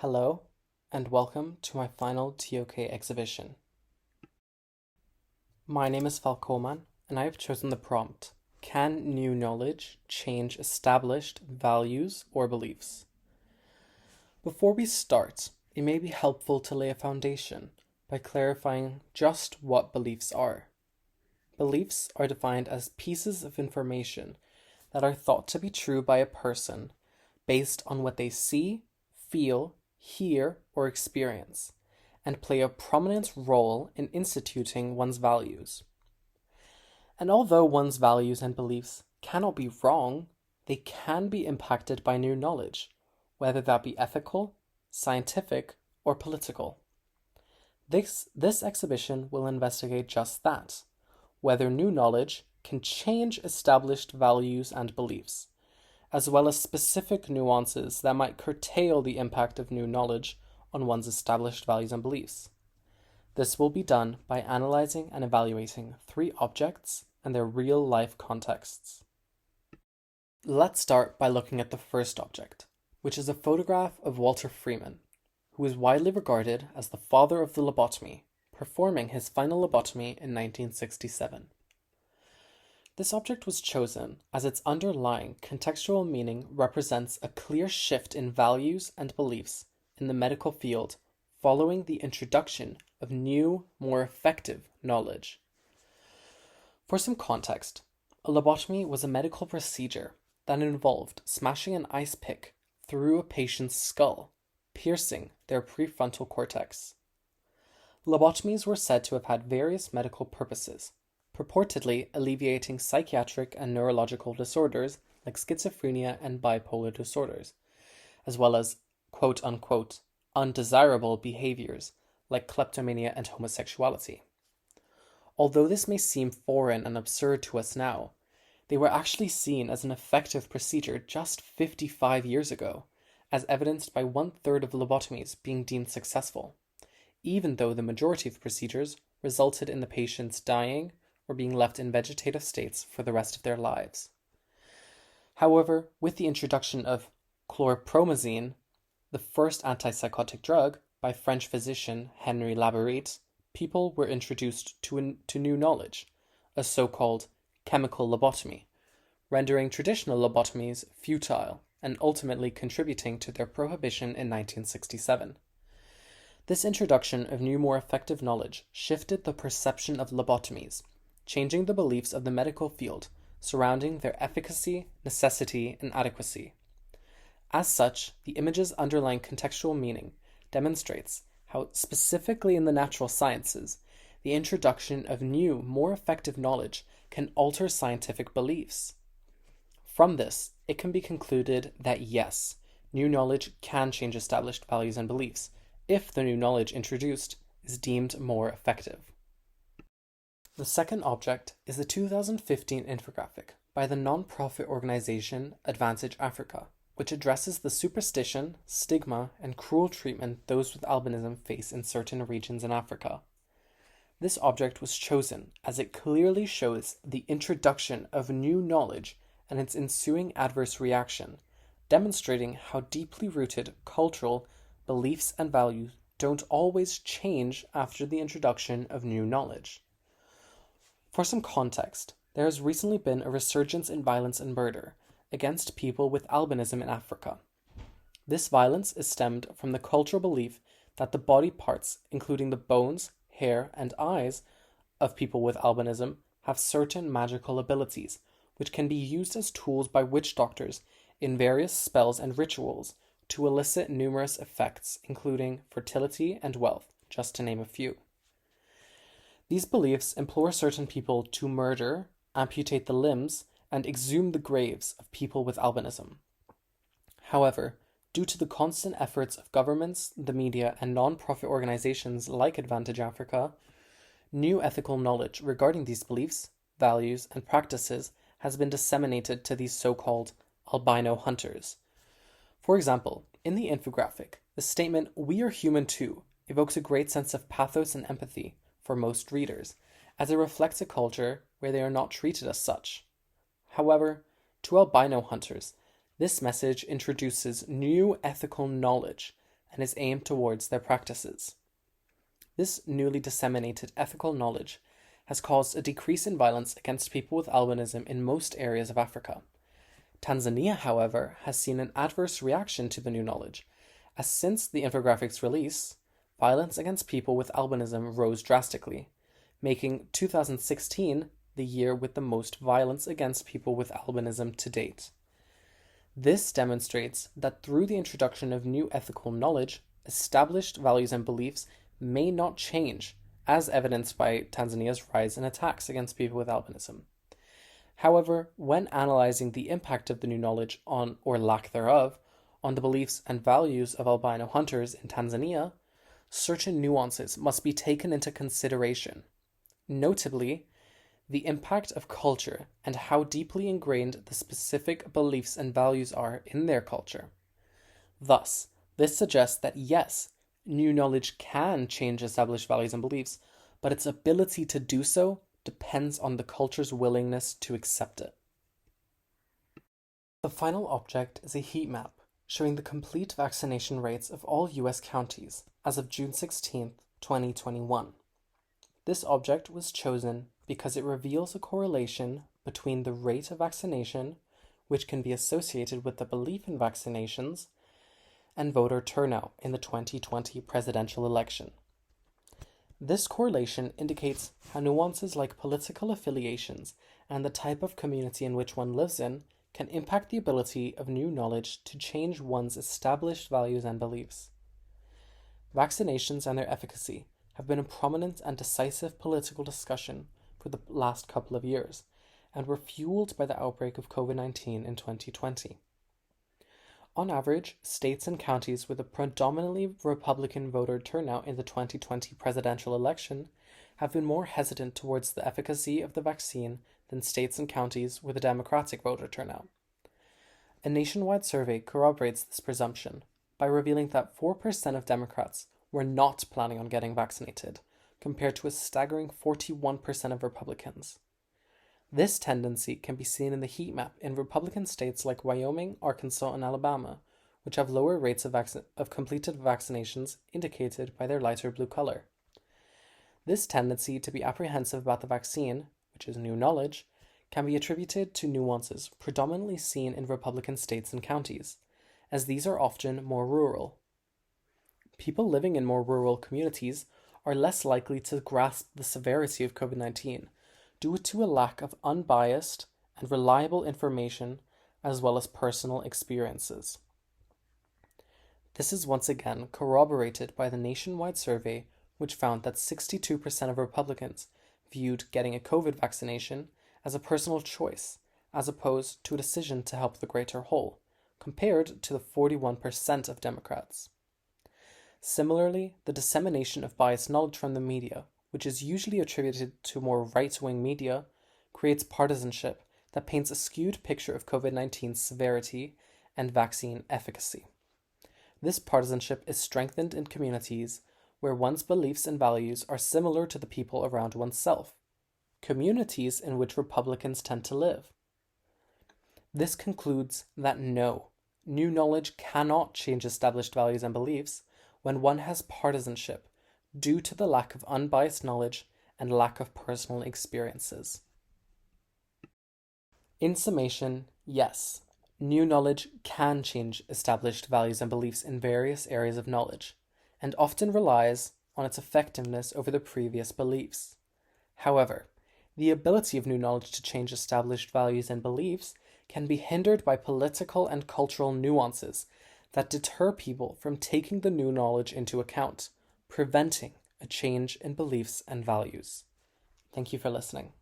Hello, and welcome to my final TOK exhibition. My name is Falcoman, and I have chosen the prompt, Can new knowledge change established values or beliefs? Before we start, it may be helpful to lay a foundation by clarifying just what beliefs are. Beliefs are defined as pieces of information that are thought to be true by a person based on what they see, feel, hear, or experience, and play a prominent role in instituting one's values. And although one's values and beliefs cannot be wrong, they can be impacted by new knowledge, whether that be ethical, scientific, or political. This exhibition will investigate just that, whether new knowledge can change established values and beliefs, as well as specific nuances that might curtail the impact of new knowledge on one's established values and beliefs. This will be done by analyzing and evaluating 3 objects and their real-life contexts. Let's start by looking at the first object, which is a photograph of Walter Freeman, who is widely regarded as the father of the lobotomy, performing his final lobotomy in 1967. This object was chosen as its underlying contextual meaning represents a clear shift in values and beliefs in the medical field following the introduction of new, more effective knowledge. For some context, a lobotomy was a medical procedure that involved smashing an ice pick through a patient's skull, piercing their prefrontal cortex. Lobotomies were said to have had various medical purposes, purportedly alleviating psychiatric and neurological disorders like schizophrenia and bipolar disorders, as well as quote-unquote undesirable behaviors like kleptomania and homosexuality. Although this may seem foreign and absurd to us now, they were actually seen as an effective procedure just 55 years ago, as evidenced by 1/3 of lobotomies being deemed successful, even though the majority of procedures resulted in the patients dying or being left in vegetative states for the rest of their lives. However, with the introduction of chlorpromazine, the first antipsychotic drug, by French physician Henri Labourite, people were introduced to new knowledge, a so-called chemical lobotomy, rendering traditional lobotomies futile and ultimately contributing to their prohibition in 1967. This introduction of new, more effective knowledge shifted the perception of lobotomies, changing the beliefs of the medical field surrounding their efficacy, necessity, and adequacy. As such, the image's underlying contextual meaning demonstrates how, specifically in the natural sciences, the introduction of new, more effective knowledge can alter scientific beliefs. From this, it can be concluded that yes, new knowledge can change established values and beliefs if the new knowledge introduced is deemed more effective. The second object is the 2015 infographic by the non-profit organization Advantage Africa, which addresses the superstition, stigma, and cruel treatment those with albinism face in certain regions in Africa. This object was chosen as it clearly shows the introduction of new knowledge and its ensuing adverse reaction, demonstrating how deeply rooted cultural beliefs and values don't always change after the introduction of new knowledge. For some context, there has recently been a resurgence in violence and murder against people with albinism in Africa. This violence is stemmed from the cultural belief that the body parts, including the bones, hair, and eyes of people with albinism, have certain magical abilities, which can be used as tools by witch doctors in various spells and rituals to elicit numerous effects, including fertility and wealth, just to name a few. These beliefs implore certain people to murder, amputate the limbs, and exhume the graves of people with albinism. However, due to the constant efforts of governments, the media, and non-profit organizations like Advantage Africa, new ethical knowledge regarding these beliefs, values, and practices has been disseminated to these so-called albino hunters. For example, in the infographic, the statement, "We are human too," evokes a great sense of pathos and empathy for most readers, as it reflects a culture where they are not treated as such. However, to albino hunters, this message introduces new ethical knowledge and is aimed towards their practices. This newly disseminated ethical knowledge has caused a decrease in violence against people with albinism in most areas of Africa. Tanzania, however, has seen an adverse reaction to the new knowledge, as since the infographic's release, violence against people with albinism rose drastically, making 2016 the year with the most violence against people with albinism to date. This demonstrates that through the introduction of new ethical knowledge, established values and beliefs may not change, as evidenced by Tanzania's rise in attacks against people with albinism. However, when analyzing the impact of the new knowledge on, or lack thereof, on the beliefs and values of albino hunters in Tanzania, certain nuances must be taken into consideration. Notably, the impact of culture and how deeply ingrained the specific beliefs and values are in their culture. Thus, this suggests that yes, new knowledge can change established values and beliefs, but its ability to do so depends on the culture's willingness to accept it. The final object is a heat map showing the complete vaccination rates of all US counties as of June 16, 2021. This object was chosen because it reveals a correlation between the rate of vaccination, which can be associated with the belief in vaccinations, and voter turnout in the 2020 presidential election. This correlation indicates how nuances like political affiliations and the type of community in which one lives in can impact the ability of new knowledge to change one's established values and beliefs. Vaccinations and their efficacy have been a prominent and decisive political discussion for the last couple of years, and were fueled by the outbreak of COVID-19 in 2020. On average, states and counties with a predominantly Republican voter turnout in the 2020 presidential election have been more hesitant towards the efficacy of the vaccine than states and counties with a Democratic voter turnout. A nationwide survey corroborates this presumption by revealing that 4% of Democrats were not planning on getting vaccinated, compared to a staggering 41% of Republicans. This tendency can be seen in the heat map in Republican states like Wyoming, Arkansas, and Alabama, which have lower rates of completed vaccinations indicated by their lighter blue color. This tendency to be apprehensive about the vaccine, which is new knowledge, can be attributed to nuances predominantly seen in Republican states and counties, as these are often more rural. People living in more rural communities are less likely to grasp the severity of COVID-19 due to a lack of unbiased and reliable information as well as personal experiences. This is once again corroborated by the nationwide survey, which found that 62% of Republicans viewed getting a COVID vaccination as a personal choice, as opposed to a decision to help the greater whole, compared to the 41% of Democrats. Similarly, the dissemination of biased knowledge from the media, which is usually attributed to more right-wing media, creates partisanship that paints a skewed picture of COVID-19's severity and vaccine efficacy. This partisanship is strengthened in communities where one's beliefs and values are similar to the people around oneself, communities in which Republicans tend to live. This concludes that no, new knowledge cannot change established values and beliefs when one has partisanship due to the lack of unbiased knowledge and lack of personal experiences. In summation, yes, new knowledge can change established values and beliefs in various areas of knowledge, and often relies on its effectiveness over the previous beliefs. However, the ability of new knowledge to change established values and beliefs can be hindered by political and cultural nuances that deter people from taking the new knowledge into account, preventing a change in beliefs and values. Thank you for listening.